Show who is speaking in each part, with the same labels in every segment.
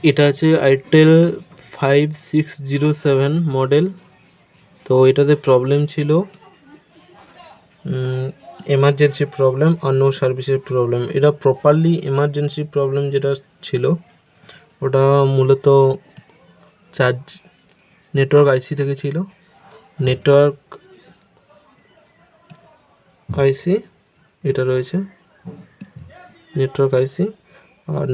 Speaker 1: এটা আছে itel 5607 model. তো এটাতে প্রবলেম ছিল এমার্জেন্সি প্রবলেম আর নো সার্ভিসের প্রবলেম। এটা প্রপারলি এমার্জেন্সি প্রবলেম যেটা ছিল ওটা মূলত চার্জ নেটওয়ার্ক আইসি থেকে ছিল। নেটওয়ার্ক আইসি এটা রয়েছে, নেটওয়ার্ক আইসি আর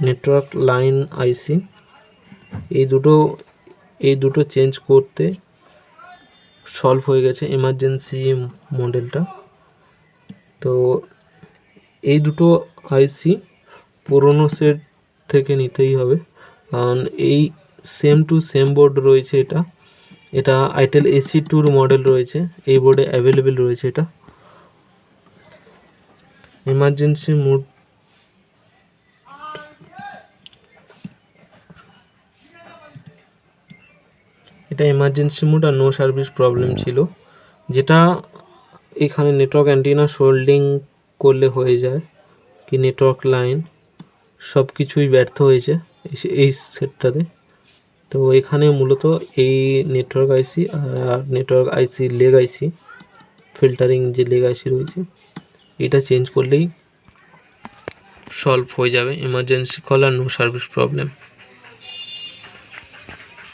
Speaker 1: নেটওয়ার্ক লাইন আইসি, এই দুটো চেঞ্জ করতে সলভ হয়ে গেছে এমার্জেন্সি মডেলটা। তো এই দুটো আইসি পুরনো সেট থেকে নিতেই হবে, কারণ এই সেম টু সেম বোর্ড রয়েছে। এটা আইটেল AC2 মডেল রয়েছে, এই বোর্ডে অ্যাভেলেবেল রয়েছে। এটা এমার্জেন্সি মোড, এটা এমার্জেন্সি মোড আর নো সার্ভিস প্রবলেম ছিল, যেটা এখানে নেটওয়ার্ক অ্যান্টিনা সোল্ডিং করলে হয়ে যায় কি নেটওয়ার্ক লাইন সব কিছুই ব্যর্থ হয়েছে এই সেটটাতে। তো এখানে মূলত এই নেটওয়ার্ক আইসি আর নেটওয়ার্ক আইসি লেগ আইসি ফিল্টারিং যে লেগ আইসি রয়েছে এটা চেঞ্জ করলেই সলভ হয়ে যাবে এমার্জেন্সি কল আর নো সার্ভিস প্রবলেম।